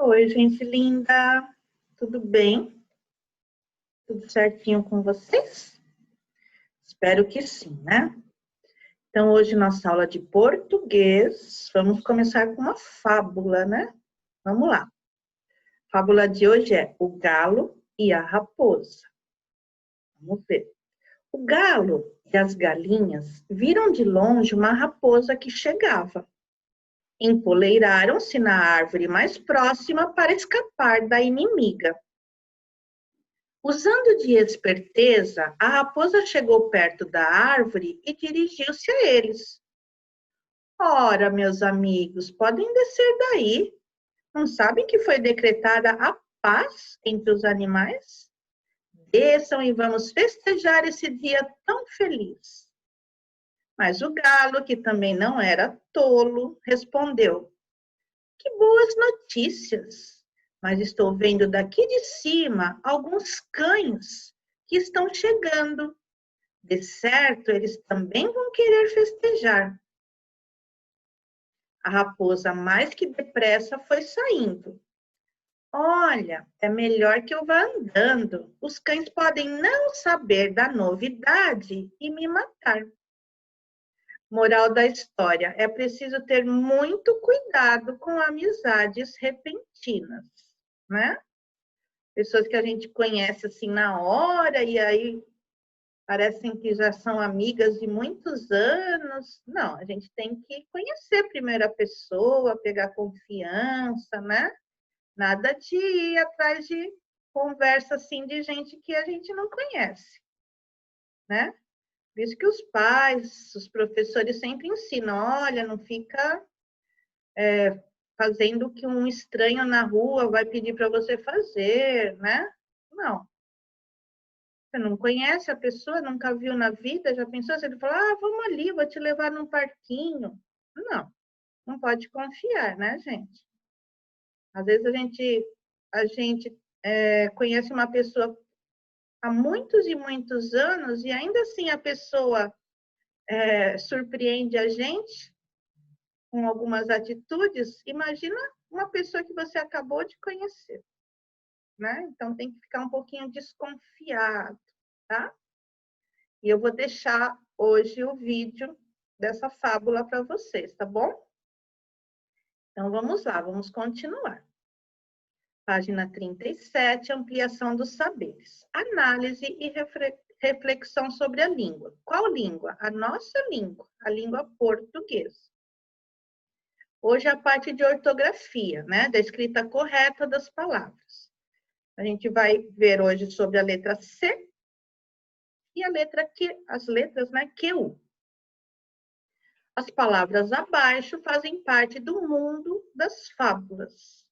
Oi, gente linda, tudo bem? Tudo certinho com vocês? Espero que sim, né? Então, hoje, nossa aula de português, vamos começar com uma fábula, né? Vamos lá. A fábula de hoje é O Galo e a Raposa. Vamos ver. O galo e as galinhas viram de longe uma raposa que chegava. Empoleiraram-se na árvore mais próxima para escapar da inimiga. Usando de esperteza, a raposa chegou perto da árvore e dirigiu-se a eles. Ora, meus amigos, podem descer daí. Não sabem que foi decretada a paz entre os animais? Desçam e vamos festejar esse dia tão feliz. Mas o galo, que também não era tolo, respondeu: Que boas notícias! Mas estou vendo daqui de cima alguns cães que estão chegando. De certo, eles também vão querer festejar. A raposa, mais que depressa, foi saindo. Olha, é melhor que eu vá andando. Os cães podem não saber da novidade e me matar. Moral da história: é preciso ter muito cuidado com amizades repentinas, né? Pessoas que a gente conhece assim na hora e aí parecem que já são amigas de muitos anos. Não, a gente tem que conhecer primeiro a pessoa, pegar confiança, né? Nada de ir atrás de conversa assim de gente que a gente não conhece, né? Por isso que os pais, os professores sempre ensinam, olha, não fica fazendo o que um estranho na rua vai pedir para você fazer, né? Não. Você não conhece a pessoa, nunca viu na vida, já pensou? Se ele falar, vamos ali, vou te levar num parquinho. Não, não pode confiar, né, gente? Às vezes a gente conhece uma pessoa há muitos e muitos anos e ainda assim a pessoa surpreende a gente com algumas atitudes. Imagina uma pessoa que você acabou de conhecer, né? Então tem que ficar um pouquinho desconfiado, tá? E eu vou deixar hoje o vídeo dessa fábula para vocês, tá bom? Então vamos lá, vamos continuar. Página 37, ampliação dos saberes. Análise e reflexão sobre a língua. Qual língua? A nossa língua, a língua portuguesa. Hoje a parte de ortografia, né? Da escrita correta das palavras. A gente vai ver hoje sobre a letra C e a letra Q, as letras, né? QU. As palavras abaixo fazem parte do mundo das fábulas.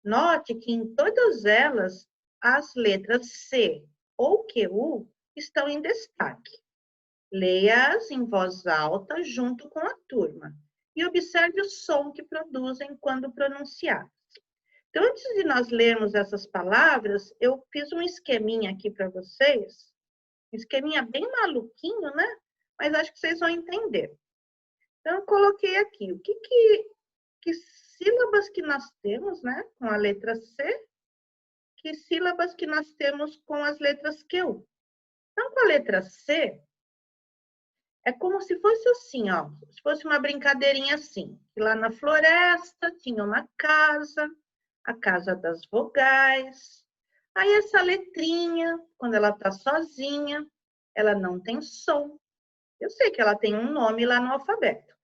Note que em todas elas, as letras C ou QU estão em destaque. Leia-as em voz alta junto com a turma e observe o som que produzem quando pronunciadas. Então, antes de nós lermos essas palavras, eu fiz um esqueminha aqui para vocês, um esqueminha bem maluquinho, né? Mas acho que vocês vão entender. Então, eu coloquei aqui o que sílabas que nós temos, né, com a letra C, que sílabas que nós temos com as letras QU. Então, com a letra C, é como se fosse assim, ó, se fosse uma brincadeirinha assim, que lá na floresta tinha uma casa, a casa das vogais. Aí essa letrinha, quando ela tá sozinha, ela não tem som. Eu sei que ela tem um nome lá no alfabeto.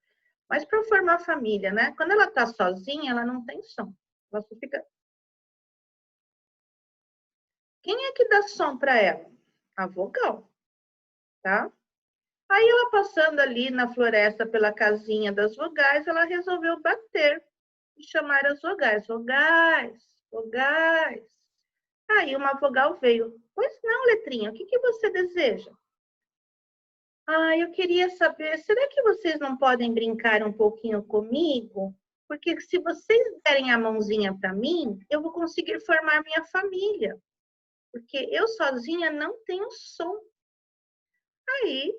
Mas para formar família, né? Quando ela está sozinha, ela não tem som. Ela só fica. Quem é que dá som para ela? A vogal, tá? Aí ela passando ali na floresta pela casinha das vogais, ela resolveu bater e chamar as vogais. Vogais, vogais. Aí uma vogal veio. Pois não, letrinha, o que você deseja? Eu queria saber, será que vocês não podem brincar um pouquinho comigo? Porque se vocês derem a mãozinha para mim, eu vou conseguir formar minha família. Porque eu sozinha não tenho som. Aí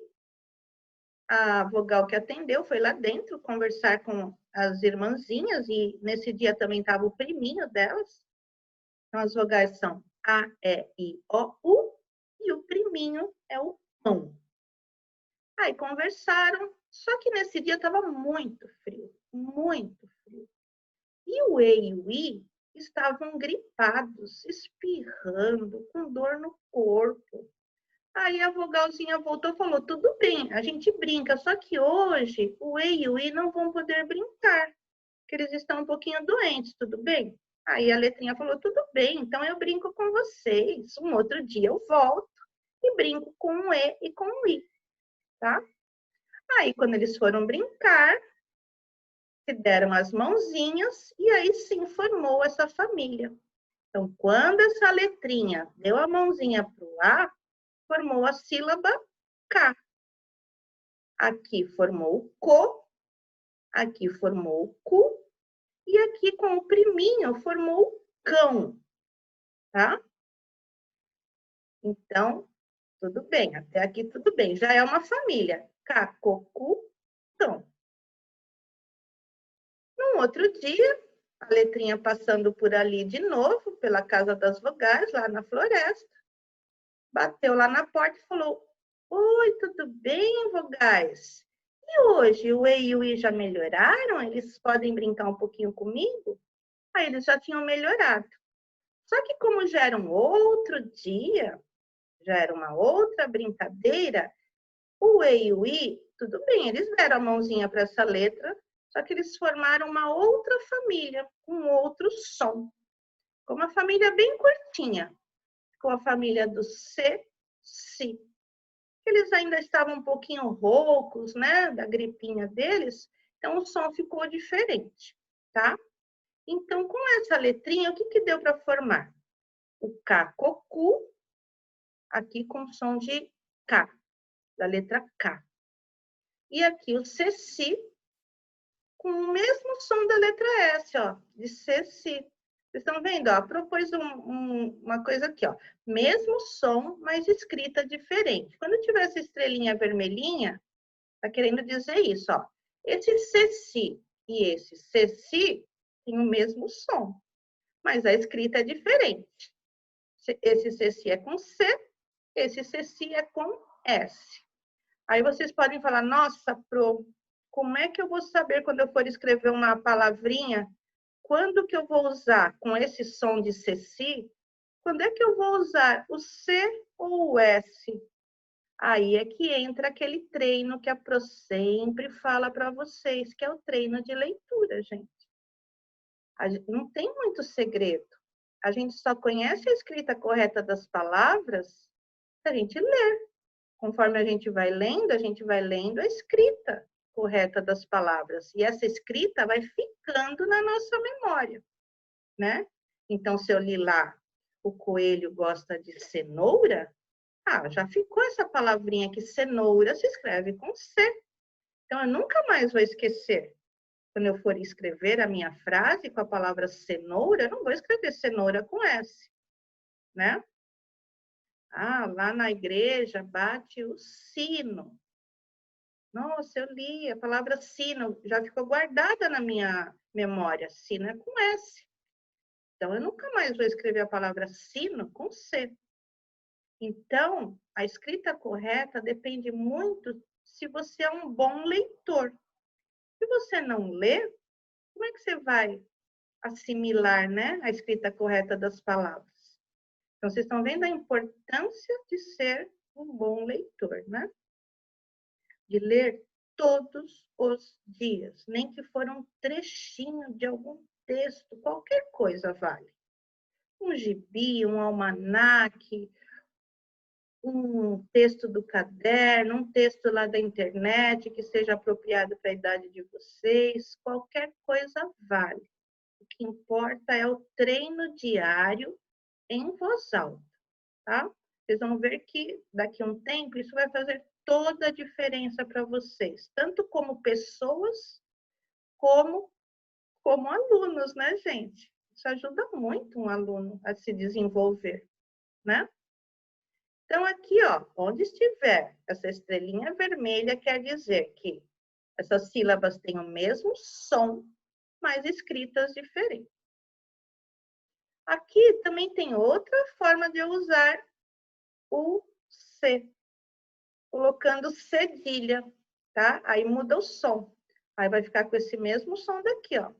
a vogal que atendeu foi lá dentro conversar com as irmãzinhas, e nesse dia também estava o priminho delas. Então, as vogais são A, E, I, O, U, e o priminho é o ão. Aí conversaram, só que nesse dia estava muito frio, muito frio. E o E e o I estavam gripados, espirrando, com dor no corpo. Aí a vogalzinha voltou e falou, tudo bem, a gente brinca, só que hoje o E e o I não vão poder brincar, porque eles estão um pouquinho doentes, tudo bem? Aí a letrinha falou, tudo bem, então eu brinco com vocês, um outro dia eu volto e brinco com o E e com o I, tá? Aí quando eles foram brincar, se deram as mãozinhas e aí sim formou essa família. Então, quando essa letrinha deu a mãozinha para o A, formou a sílaba K. Aqui formou o co, aqui formou o cu, e aqui com o priminho formou o cão, tá? Então, tudo bem, até aqui tudo bem. Já é uma família. K, co, cu, cão. Num outro dia, a letrinha passando por ali de novo, pela casa das vogais, lá na floresta, bateu lá na porta e falou, oi, tudo bem, vogais? E hoje o E e o I já melhoraram? Eles podem brincar um pouquinho comigo? Aí eles já tinham melhorado. Só que como já era um outro dia, já era uma outra brincadeira, o E e o I, tudo bem, eles deram a mãozinha para essa letra, só que eles formaram uma outra família, com outro som. Com uma família bem curtinha, com a família do C, Si. Eles ainda estavam um pouquinho roucos, né, da gripinha deles, então o som ficou diferente, tá? Então, com essa letrinha, o que que deu para formar? O K, cocu, aqui com som de K, da letra K. E aqui o Ceci, com o mesmo som da letra S, ó, de Ceci. Vocês estão vendo, ó? Propôs uma coisa aqui, ó. Mesmo som, mas escrita diferente. Quando tiver essa estrelinha vermelhinha, tá querendo dizer isso, ó. Esse Ceci e esse Ceci têm o mesmo som, mas a escrita é diferente. Esse Ceci é com C, esse Ceci é com S. Aí vocês podem falar, nossa, Pro, como é que eu vou saber quando eu for escrever uma palavrinha, quando que eu vou usar com esse som de Ceci? Quando é que eu vou usar o C ou o S? Aí é que entra aquele treino que a Pro sempre fala para vocês, que é o treino de leitura, gente. Não tem muito segredo. A gente só conhece a escrita correta das palavras se a gente ler. Conforme a gente vai lendo a escrita correta das palavras. E essa escrita vai ficando na nossa memória, né? Então, se eu li lá, o coelho gosta de cenoura, já ficou essa palavrinha que cenoura se escreve com C. Então, eu nunca mais vou esquecer. Quando eu for escrever a minha frase com a palavra cenoura, eu não vou escrever cenoura com S, né? Lá na igreja bate o sino. Nossa, eu li a palavra sino, já ficou guardada na minha memória. Sino é com S. Então, eu nunca mais vou escrever a palavra sino com C. Então, a escrita correta depende muito se você é um bom leitor. Se você não lê, como é que você vai assimilar, né, a escrita correta das palavras? Então, vocês estão vendo a importância de ser um bom leitor, né? De ler todos os dias, nem que for um trechinho de algum texto, qualquer coisa vale. Um gibi, um almanaque, um texto do caderno, um texto lá da internet que seja apropriado para a idade de vocês, qualquer coisa vale. O que importa é o treino diário em voz alta, tá? Vocês vão ver que daqui a um tempo isso vai fazer toda a diferença para vocês, tanto como pessoas, como alunos, né, gente? Isso ajuda muito um aluno a se desenvolver, né? Então, aqui, ó, onde estiver essa estrelinha vermelha, quer dizer que essas sílabas têm o mesmo som, mas escritas diferentes. Aqui também tem outra forma de eu usar o C, colocando cedilha, tá? Aí muda o som. Aí vai ficar com esse mesmo som daqui, ó.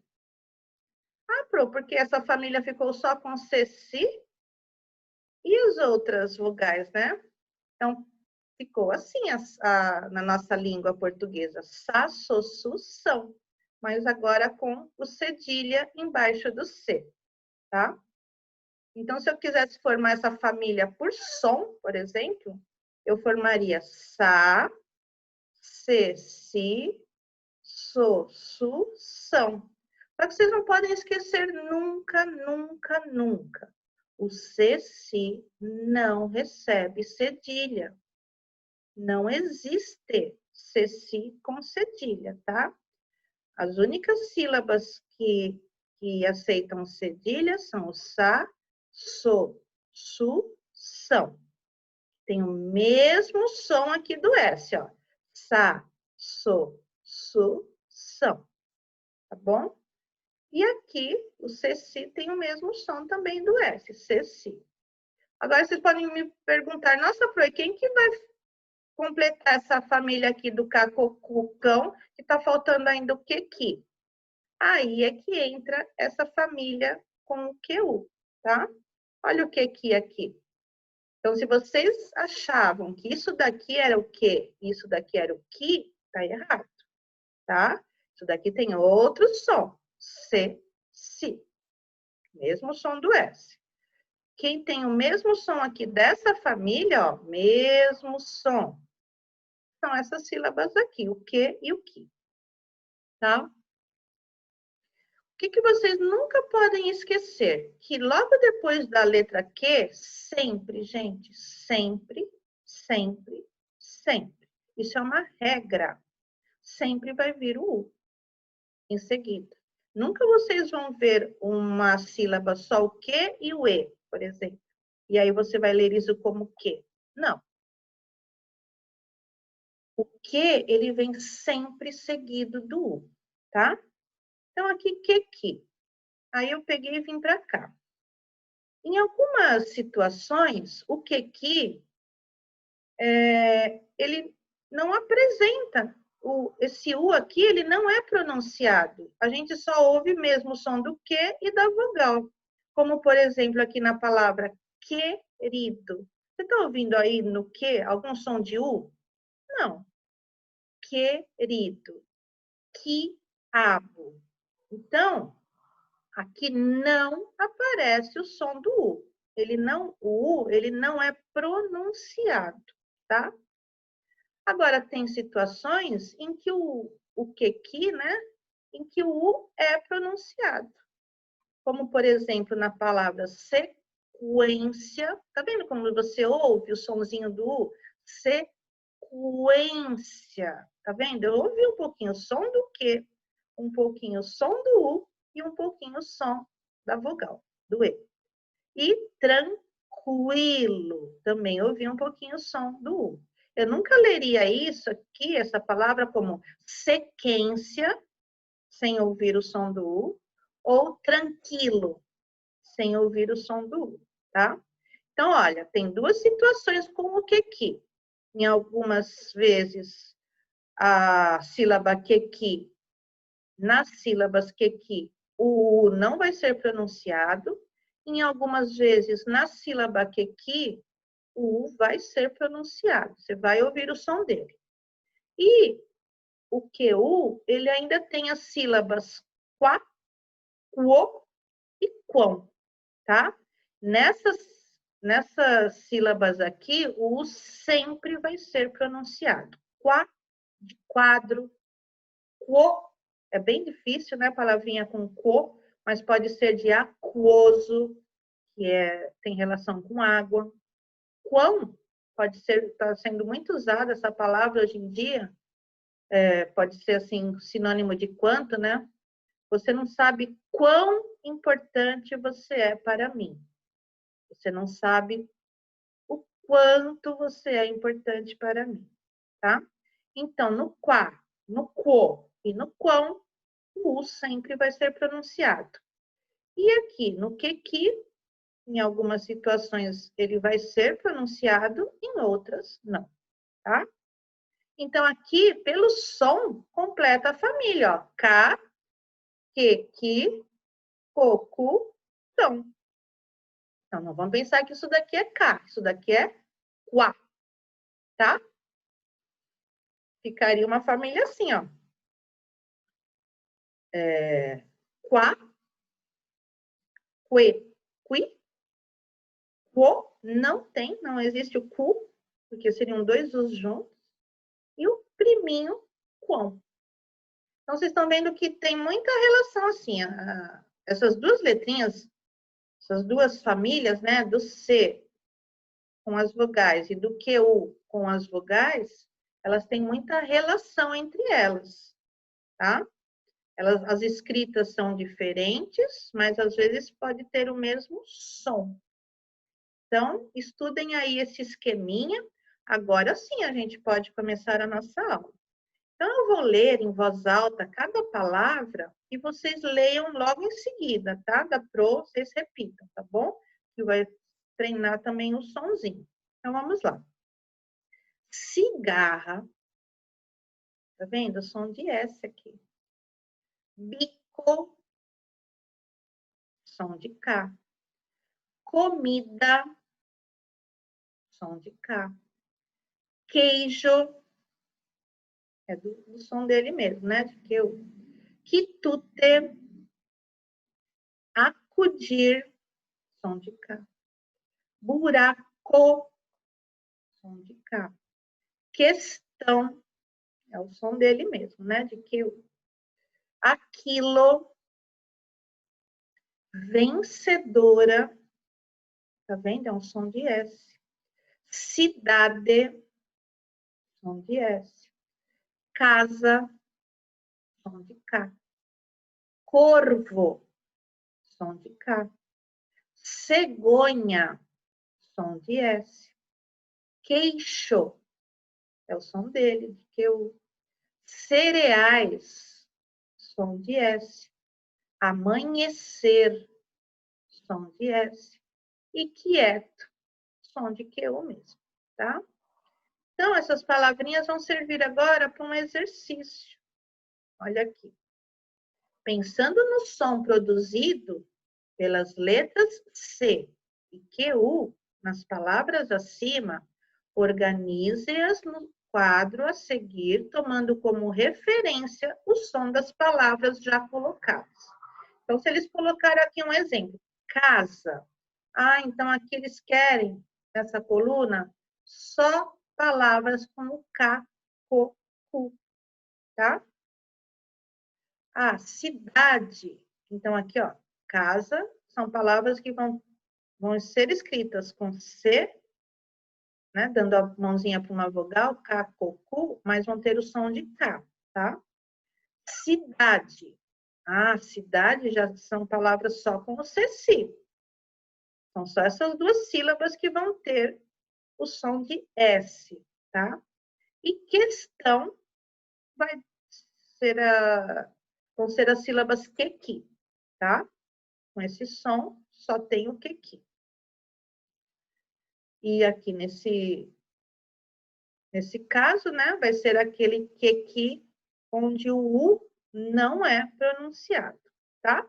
Ah, Pro, porque essa família ficou só com ceci e as outras vogais, né? Então, ficou assim na nossa língua portuguesa, sa, so, su, são. Mas agora com o cedilha embaixo do C, tá? Então, se eu quisesse formar essa família por som, por exemplo, eu formaria sa, se, si, so, su, são. Só que vocês não podem esquecer nunca, nunca, nunca. O se, si não recebe cedilha. Não existe se, si com cedilha, tá? As únicas sílabas que aceitam cedilha são o sa, so, su, são. Tem o mesmo som aqui do S, ó. Sa, so, su, são. Tá bom? E aqui, o ceci tem o mesmo som também do S, ceci. Agora, vocês podem me perguntar, nossa, Pro, quem que vai completar essa família aqui do cacocucão, que tá faltando ainda o quequi? Aí é que entra essa família com o QU, tá? Olha o quequi aqui. Então, se vocês achavam que isso daqui era o que, isso daqui era o que, tá errado, tá? Isso daqui tem outro som, C, si. Mesmo som do S. Quem tem o mesmo som aqui dessa família, ó, mesmo som, são essas sílabas aqui, o que e o que, tá? O que vocês nunca podem esquecer? Que logo depois da letra Q, sempre, gente, sempre, sempre, sempre. Isso é uma regra. Sempre vai vir o U em seguida. Nunca vocês vão ver uma sílaba só o Q e o E, por exemplo. E aí você vai ler isso como Q. Não. O Q, ele vem sempre seguido do U, tá? Então, aqui, que. Aí eu peguei e vim para cá. Em algumas situações, o que ele não apresenta, esse U aqui, ele não é pronunciado. A gente só ouve mesmo o som do que e da vogal. Como, por exemplo, aqui na palavra querido. Você está ouvindo aí no que algum som de U? Não. Querido. Quiabo. Então, aqui não aparece o som do U. O U, ele não é pronunciado, tá? Agora, tem situações em que o quequi, né? Em que o U é pronunciado. Como, por exemplo, na palavra sequência. Tá vendo como você ouve o somzinho do U? Sequência. Tá vendo? Eu ouvi um pouquinho o som do que, um pouquinho o som do U e um pouquinho o som da vogal, do E. E tranquilo. Também ouvi um pouquinho o som do U. Eu nunca leria isso aqui, essa palavra, como sequência, sem ouvir o som do U, ou tranquilo, sem ouvir o som do U, tá? Então, olha, tem duas situações com o quequi. Em algumas vezes, a sílaba quequi, nas sílabas quequi, o U não vai ser pronunciado. Em algumas vezes, na sílaba quequi, o U vai ser pronunciado. Você vai ouvir o som dele. E o QU, ele ainda tem as sílabas quá, quo e quão, tá? Nessas sílabas aqui, o U sempre vai ser pronunciado. Quá, de quadro, quo, é bem difícil, né? Palavrinha com quo, mas pode ser de aquoso, que tem relação com água. Quão, pode ser, está sendo muito usada essa palavra hoje em dia, pode ser assim, sinônimo de quanto, né? Você não sabe quão importante você é para mim. Você não sabe o quanto você é importante para mim, tá? Então, no quá, no quo e no quão, o U sempre vai ser pronunciado. E aqui, no que, em algumas situações ele vai ser pronunciado, em outras não, tá? Então, aqui, pelo som, completa a família, ó. K, que, co, cu, então. Então, não vamos pensar que isso daqui é K, isso daqui é quá, tá? Ficaria uma família assim, ó. Quá, que, qui, quo, não existe o cu, porque seriam dois U's juntos, e o priminho, quão. Então, vocês estão vendo que tem muita relação, assim, essas duas letrinhas, essas duas famílias, né, do C com as vogais e do QU com as vogais, elas têm muita relação entre elas, tá? As escritas são diferentes, mas às vezes pode ter o mesmo som. Então, estudem aí esse esqueminha. Agora sim, a gente pode começar a nossa aula. Então, eu vou ler em voz alta cada palavra e vocês leiam logo em seguida, tá? Da pro, vocês repitam, tá bom? Que vai treinar também o sonzinho. Então, vamos lá. Cigarra. Tá vendo? O som de S aqui. Bico. Som de K. Comida. Som de K. Queijo. É do som dele mesmo, né? De que eu. Quitute. Acudir. Som de K. Buraco. Som de K. Questão. É o som dele mesmo, né? De que eu. Aquilo. Vencedora. Tá vendo? É um som de S. Cidade. Som de S. Casa. Som de K. Corvo. Som de K. Cegonha. Som de S. Queixo. É o som dele, de que eu. Cereais. Som de S. Amanhecer. Som de S. E quieto. Som de QU mesmo, tá? Então, essas palavrinhas vão servir agora para um exercício. Olha aqui. Pensando no som produzido pelas letras C e QU nas palavras acima, organize-as no quadro a seguir, tomando como referência o som das palavras já colocadas. Então, se eles colocaram aqui um exemplo, casa. Ah, então aqui eles querem, nessa coluna, só palavras com o K, co, cu, tá? Ah, cidade. Então, aqui, ó, casa, são palavras que vão ser escritas com C, né, dando a mãozinha para uma vogal, K, co, cu, mas vão ter o som de K, tá? Cidade. Ah, cidade já são palavras só com o CC. São só essas duas sílabas que vão ter o som de S, tá? E questão vão ser as sílabas que, tá? Com esse som, só tem o que. E aqui nesse caso, né, vai ser aquele que onde o U não é pronunciado, tá?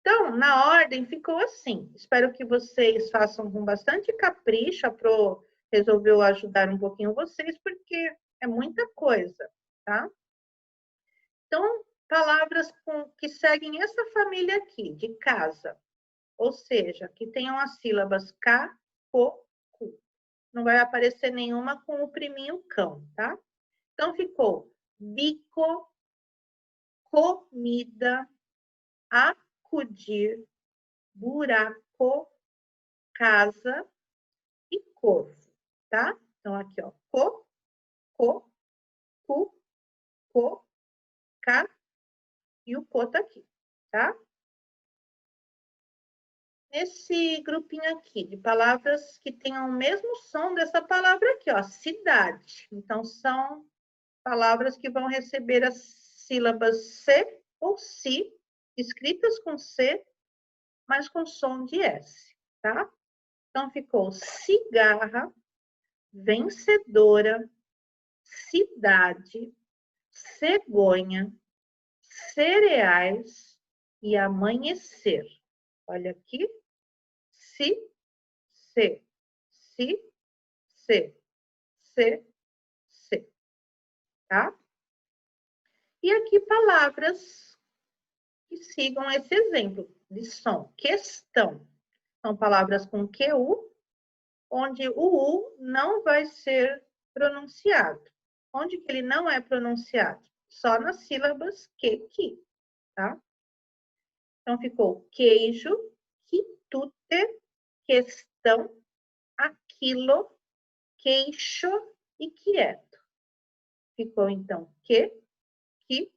Então, na ordem ficou assim. Espero que vocês façam com bastante capricho. A Pro resolveu ajudar um pouquinho vocês, porque é muita coisa, tá? Então, palavras que seguem essa família aqui, de casa. Ou seja, que tenham as sílabas K, co, cu. Não vai aparecer nenhuma com o priminho cão, tá? Então, ficou bico, comida, acudir, buraco, casa e corvo, tá? Então, aqui, ó, co, cu, co, ca e o co tá aqui, tá? nesse grupinho aqui, de palavras que tenham o mesmo som dessa palavra aqui, ó, cidade. Então, são palavras que vão receber as sílabas C ou si, escritas com C, mas com som de S, tá? Então, ficou cigarra, vencedora, cidade, cegonha, cereais e amanhecer. Olha aqui. Si, se, si, se, se, tá? E aqui palavras que sigam esse exemplo de som. Questão. São palavras com QU, onde o U não vai ser pronunciado. Onde que ele não é pronunciado? Só nas sílabas que, tá? Então, ficou queijo, quitute, questão, aquilo, queixo e quieto. Ficou, então, que, que.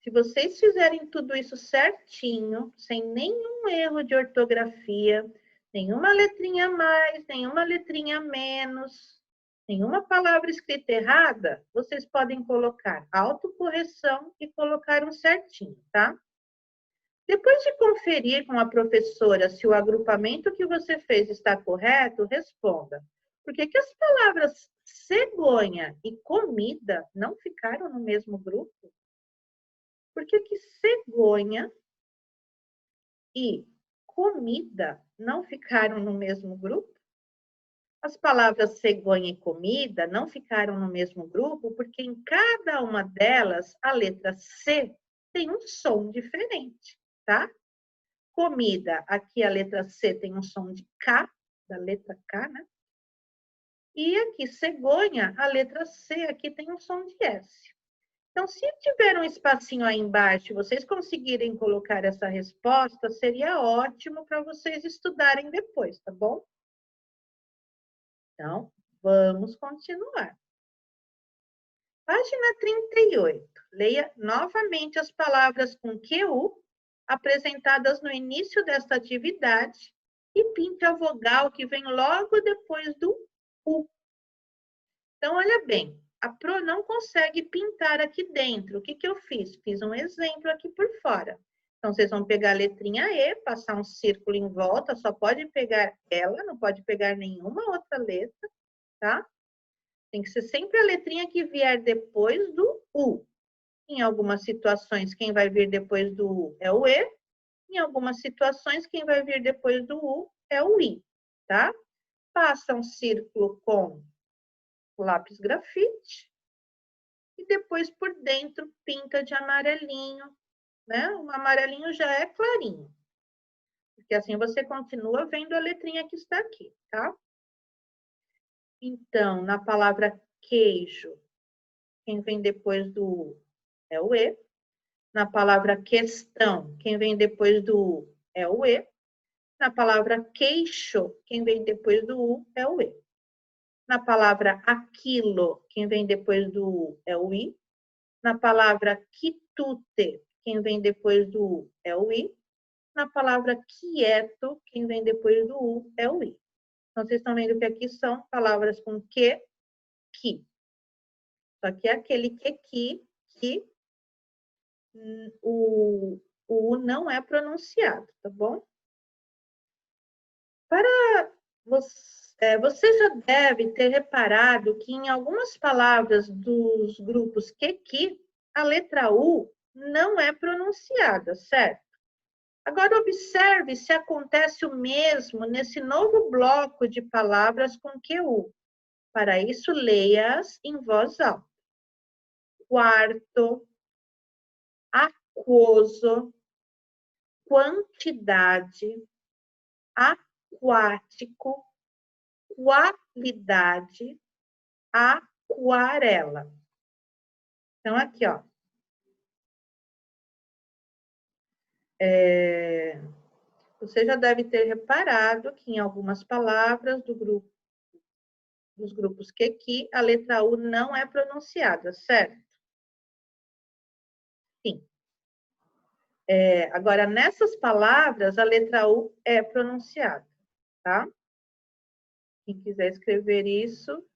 Se vocês fizerem tudo isso certinho, sem nenhum erro de ortografia, nenhuma letrinha a mais, nenhuma letrinha a menos, nenhuma palavra escrita errada, vocês podem colocar autocorreção e colocar um certinho, tá? Depois de conferir com a professora se o agrupamento que você fez está correto, responda. Por que as palavras cegonha e comida não ficaram no mesmo grupo? Por que cegonha e comida não ficaram no mesmo grupo? As palavras cegonha e comida não ficaram no mesmo grupo porque em cada uma delas a letra C tem um som diferente, tá? Comida, aqui a letra C tem um som de K, da letra K, né? E aqui cegonha, a letra C aqui tem um som de S. Então, se tiver um espacinho aí embaixo, vocês conseguirem colocar essa resposta, seria ótimo para vocês estudarem depois, tá bom? Então, vamos continuar. Página 38. Leia novamente as palavras com QU apresentadas no início desta atividade e pinte a vogal que vem logo depois do U. Então, olha bem, a Pro não consegue pintar aqui dentro. O que eu fiz? Fiz um exemplo aqui por fora. Então, vocês vão pegar a letrinha E, passar um círculo em volta, só pode pegar ela, não pode pegar nenhuma outra letra, tá? Tem que ser sempre a letrinha que vier depois do U. Em algumas situações, quem vai vir depois do U é o E. Em algumas situações, quem vai vir depois do U é o I, tá? Passa um círculo com lápis grafite e depois por dentro pinta de amarelinho, né? O amarelinho já é clarinho, porque assim você continua vendo a letrinha que está aqui, tá? Então, na palavra queijo, quem vem depois do U é o E. Na palavra questão, quem vem depois do U é o E. Na palavra queixo, quem vem depois do U é o E. Na palavra aquilo, quem vem depois do U é o I. Na palavra quitute, quem vem depois do U é o I. Na palavra quieto, quem vem depois do U é o I. Então, vocês estão vendo que aqui são palavras com que, Só que é aquele que o U não é pronunciado, tá bom? Para você já deve ter reparado que em algumas palavras dos grupos que, a letra U não é pronunciada, certo? Agora, observe se acontece o mesmo nesse novo bloco de palavras com QU. Para isso, leia-as em voz alta. Quarto, aquoso, quantidade, aquático, qualidade, aquarela. Então, aqui, ó. Você já deve ter reparado que em algumas palavras dos grupos que a letra U não é pronunciada, certo? Sim. Agora, nessas palavras, a letra U é pronunciada, tá? Quem quiser escrever isso,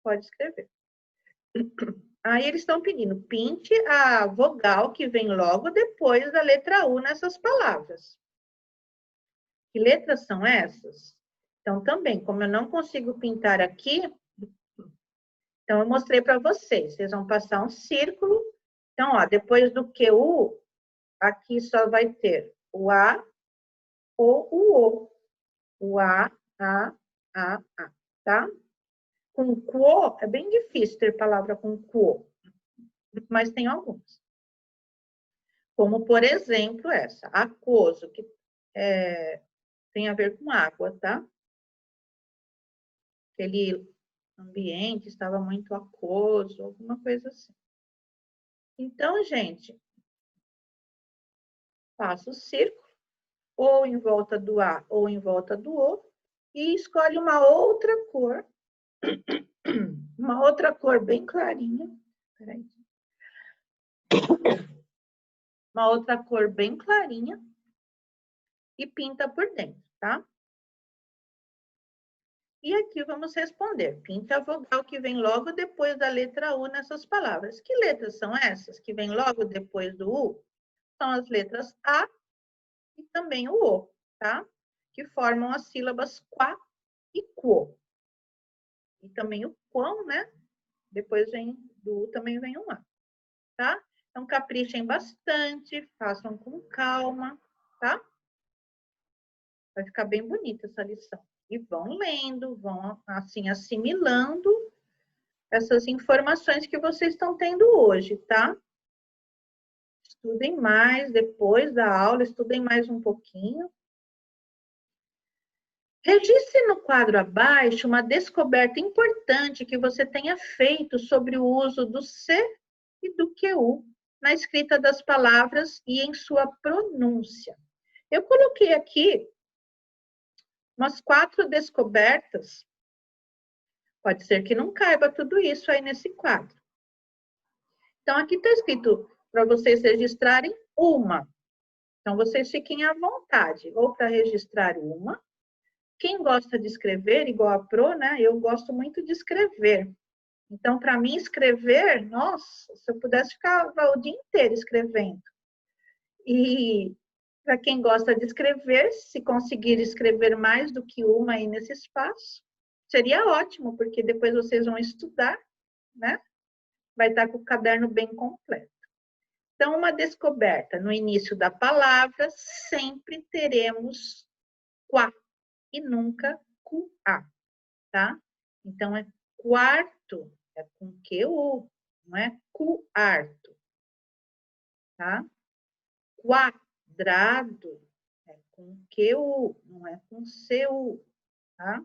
pode escrever. Aí eles estão pedindo, pinte a vogal que vem logo depois da letra U nessas palavras. Que letras são essas? Então, também, como eu não consigo pintar aqui, então eu mostrei para vocês. Vocês vão passar um círculo. Então, ó, depois do QU, aqui só vai ter o A ou o O. O A, tá? Com quo, é bem difícil ter palavra com quo, mas tem alguns. Como, por exemplo, essa, aquoso, que tem a ver com água, tá? Aquele ambiente estava muito aquoso, alguma coisa assim. Então, gente, faça o círculo, ou em volta do A, ou em volta do O, e escolhe uma outra cor bem clarinha. Peraí. Uma outra cor bem clarinha e pinta por dentro, tá? E aqui vamos responder. Pinta a vogal que vem logo depois da letra U nessas palavras. Que letras são essas que vêm logo depois do U? São as letras A e também o O, tá? Que formam as sílabas quá e quo. E também o quão, né? Depois do U também vem um A, tá? Então, caprichem bastante, façam com calma, tá? Vai ficar bem bonita essa lição. E vão lendo, vão, assim, assimilando essas informações que vocês estão tendo hoje, tá? Estudem mais depois da aula, estudem mais um pouquinho. Registre no quadro abaixo uma descoberta importante que você tenha feito sobre o uso do C e do QU na escrita das palavras e em sua pronúncia. Eu coloquei aqui umas 4 descobertas. Pode ser que não caiba tudo isso aí nesse quadro. Então, aqui está escrito para vocês registrarem uma. Então, vocês fiquem à vontade, ou para registrar uma. Quem gosta de escrever, igual a Pro, né? Eu gosto muito de escrever. Então, para mim, escrever, nossa, se eu pudesse ficar o dia inteiro escrevendo. E para quem gosta de escrever, se conseguir escrever mais do que uma aí nesse espaço, seria ótimo, porque depois vocês vão estudar, né? Vai estar com o caderno bem completo. Então, uma descoberta. No início da palavra, sempre teremos quá e nunca QA, tá? Então, é quarto, é com QU, não é quarto, tá? Quadrado é com QU, não é com CU, tá?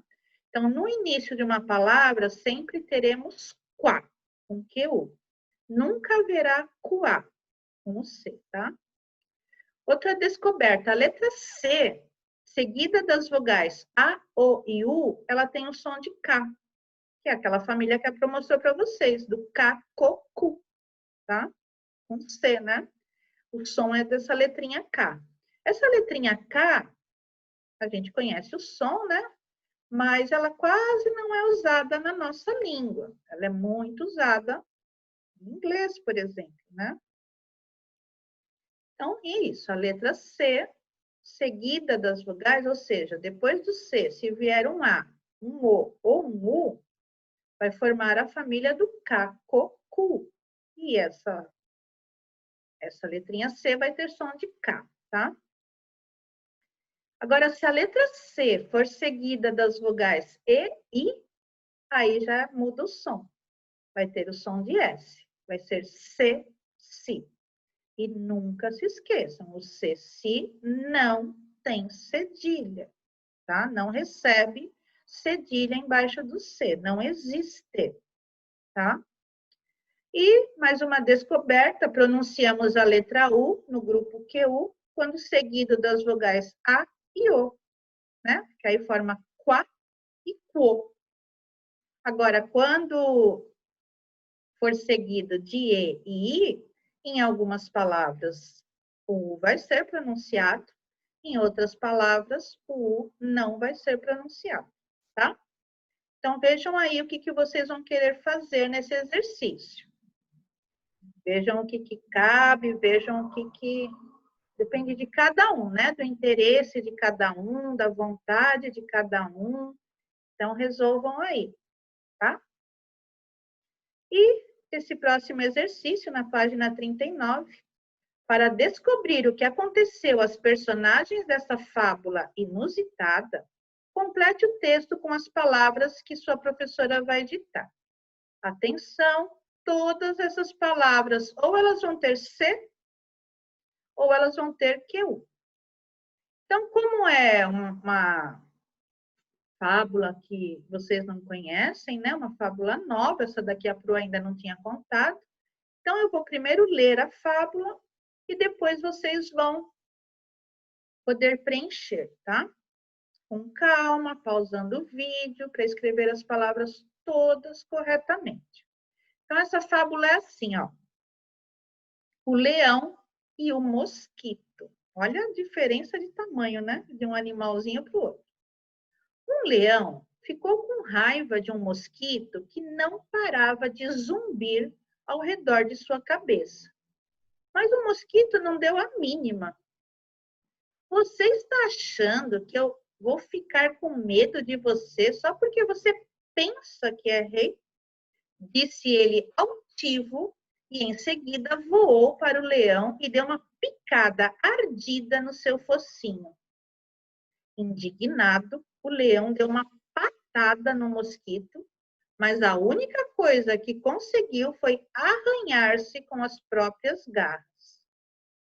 Então, no início de uma palavra, sempre teremos quá, com QU. Nunca haverá QA, com o C, tá? Outra descoberta, a letra C, seguida das vogais A, O e U, ela tem o som de K, que é aquela família que a Pro mostrou para vocês, do K, Co, Cu, tá? Com C, né? O som é dessa letrinha K. Essa letrinha K, a gente conhece o som, né? Mas ela quase não é usada na nossa língua. Ela é muito usada em inglês, por exemplo, né? Então, é isso. A letra C, seguida das vogais, ou seja, depois do C, se vier um A, um O ou um U, vai formar a família do K, Co, Cu. E essa letrinha C vai ter som de K, tá? Agora, se a letra C for seguida das vogais E, I, aí já muda o som. Vai ter o som de S. Vai ser C, Si. E nunca se esqueçam, o C, Si não tem cedilha, tá? Não recebe cedilha embaixo do C, não existe, tá? E, mais uma descoberta, pronunciamos a letra U no grupo QU, quando seguido das vogais A e O, né? Que aí forma quá e quo. Agora, quando for seguido de E e I, em algumas palavras O U vai ser pronunciado. Em outras palavras, o U não vai ser pronunciado, tá? Então, vejam aí o que vocês vão querer fazer nesse exercício. Vejam o que cabe, vejam o que... Depende de cada um, né? Do interesse de cada um, da vontade de cada um. Então, resolvam aí, tá? E esse próximo exercício, na página 39, para descobrir o que aconteceu às personagens dessa fábula inusitada, complete o texto com as palavras que sua professora vai ditar. Atenção, todas essas palavras, ou elas vão ter C, ou elas vão ter QU. Então, como é uma fábula que vocês não conhecem, né? Uma fábula nova, essa daqui a Pro ainda não tinha contado. Então, eu vou primeiro ler a fábula e depois vocês vão poder preencher, tá? Com calma, pausando o vídeo para escrever as palavras todas corretamente. Então, essa fábula é assim, ó. O leão e o mosquito. Olha a diferença de tamanho, né? De um animalzinho para o outro. Um leão ficou com raiva de um mosquito que não parava de zumbir ao redor de sua cabeça. Mas o mosquito não deu a mínima. Você está achando que eu vou ficar com medo de você só porque você pensa que é rei? Disse ele altivo e em seguida voou para o leão e deu uma picada ardida no seu focinho. Indignado, o leão deu uma patada no mosquito, mas a única coisa que conseguiu foi arranhar-se com as próprias garras.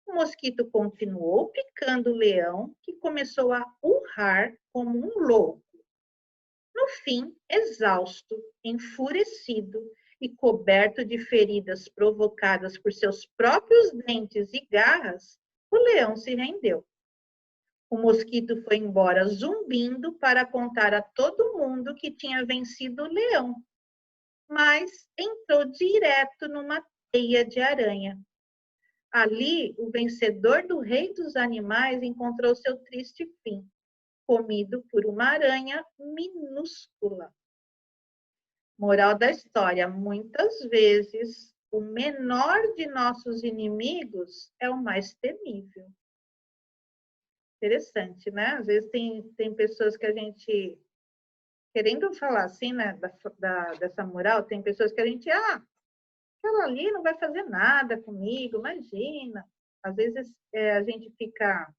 O mosquito continuou picando o leão, que começou a urrar como um louco. No fim, exausto, enfurecido e coberto de feridas provocadas por seus próprios dentes e garras, o leão se rendeu. O mosquito foi embora zumbindo para contar a todo mundo que tinha vencido o leão, mas entrou direto numa teia de aranha. Ali, o vencedor do rei dos animais encontrou seu triste fim, comido por uma aranha minúscula. Moral da história: muitas vezes, o menor de nossos inimigos é o mais temível. Interessante, né? Às vezes tem pessoas que a gente, querendo falar assim, né, dessa moral, tem pessoas que a gente, aquela ali não vai fazer nada comigo, imagina. Às vezes a gente fica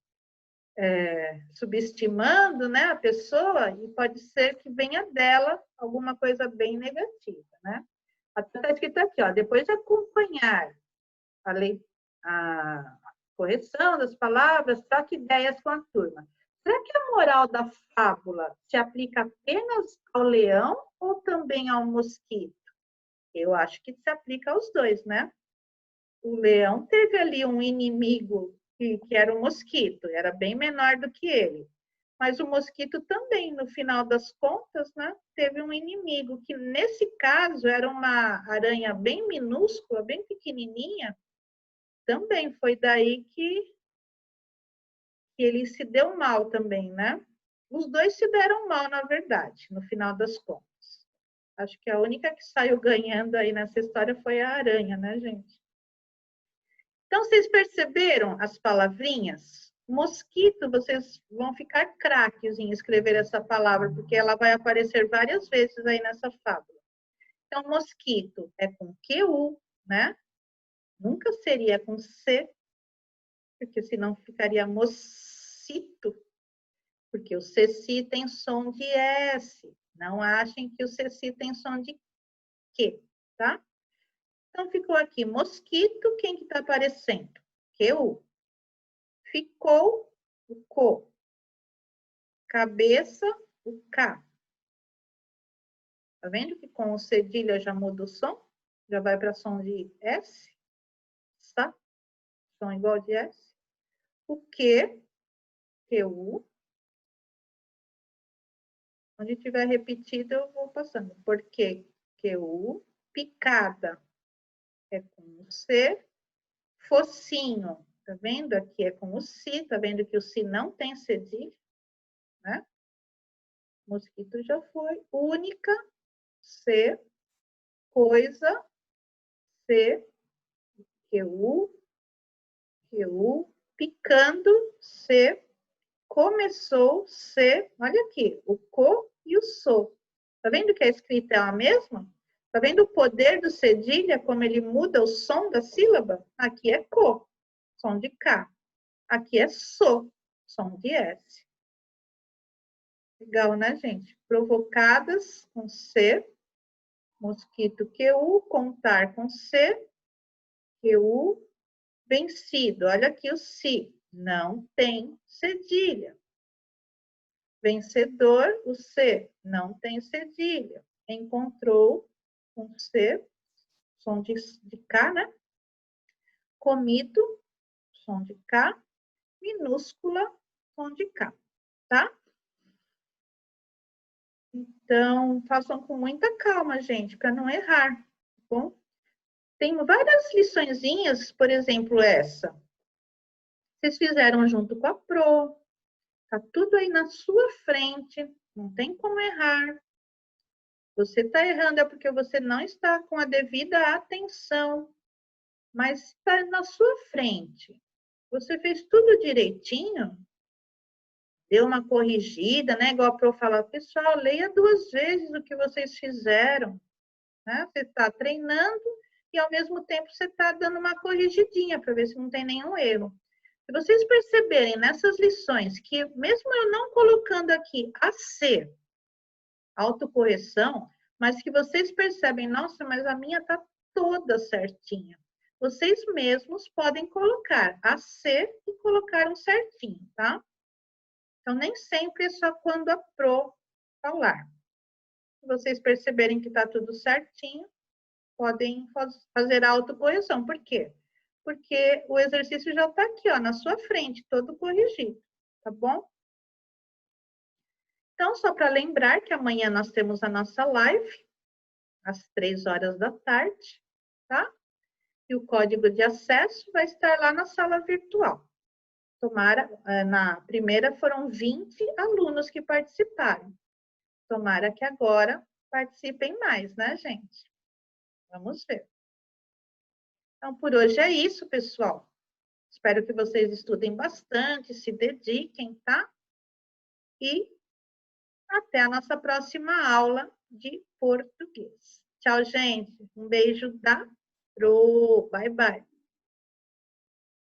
subestimando, né, a pessoa e pode ser que venha dela alguma coisa bem negativa, né? Até está escrito aqui, ó, depois de acompanhar a correção das palavras, troque ideias com a turma. Será que a moral da fábula se aplica apenas ao leão ou também ao mosquito? Eu acho que se aplica aos dois, né? O leão teve ali um inimigo que era o mosquito, era bem menor do que ele. Mas o mosquito também, no final das contas, né, teve um inimigo, que nesse caso era uma aranha bem minúscula, bem pequenininha. Também foi daí que ele se deu mal também, né? Os dois se deram mal, na verdade, no final das contas. Acho que a única que saiu ganhando aí nessa história foi a aranha, né, gente? Então, vocês perceberam as palavrinhas? Mosquito, vocês vão ficar craques em escrever essa palavra, porque ela vai aparecer várias vezes aí nessa fábula. Então, mosquito é com QU, né? Nunca seria com C, porque senão ficaria mocito, porque o CC tem som de S. Não achem que o CC tem som de Q, tá? Então, ficou aqui mosquito, quem que tá aparecendo? QU. Ficou o CO. Cabeça, o K. Tá vendo que com o cedilha já muda o som? Já vai para som de S. Tá? Som igual de S. O Q, QU. Onde tiver repetido, eu vou passando. Porque QU. Picada é com C. Focinho Tá vendo? Aqui é com o si, tá vendo que o si não tem cedilha, né? Mosquito já foi. Única, C, coisa, C, QU, picando, C, começou, C, olha aqui, o co e o so. Tá vendo que a escrita é a mesma? Tá vendo o poder do cedilha, como ele muda o som da sílaba? Aqui é co, som de K. Aqui é so, som de S. Legal, né, gente? Provocadas com C, mosquito QU, contar com C, QU, vencido. Olha aqui o si, não tem cedilha. Vencedor, o C, não tem cedilha. Encontrou com C, som de K, né? Comido, som de K. Minúscula, som de K, tá? Então, façam com muita calma, gente, para não errar, tá bom? Tem várias liçõezinhas, por exemplo, essa. Vocês fizeram junto com a Pro, tá tudo aí na sua frente, não tem como errar. Você está errando é porque você não está com a devida atenção, mas está na sua frente. Você fez tudo direitinho, deu uma corrigida, né? Igual a Pro fala, pessoal, leia 2 vezes o que vocês fizeram. Né? Você está treinando e, ao mesmo tempo, você está dando uma corrigidinha para ver se não tem nenhum erro. Se vocês perceberem nessas lições que, mesmo eu não colocando aqui a C, autocorreção, mas que vocês percebem, nossa, mas a minha está toda certinha. Vocês mesmos podem colocar a C e colocar um certinho, tá? Então, nem sempre é só quando a Pro falar. Se vocês perceberem que está tudo certinho, podem fazer a autocorreção. Por quê? Porque o exercício já está aqui, ó, na sua frente, todo corrigido, tá bom? Então, só para lembrar que amanhã nós temos a nossa live, às 3 horas da tarde, tá? E o código de acesso vai estar lá na sala virtual. Tomara, na primeira foram 20 alunos que participaram. Tomara que agora participem mais, né, gente? Vamos ver. Então, por hoje é isso, pessoal. Espero que vocês estudem bastante, se dediquem, tá? E até a nossa próxima aula de português. Tchau, gente. Um beijo da Pro. Bye, bye.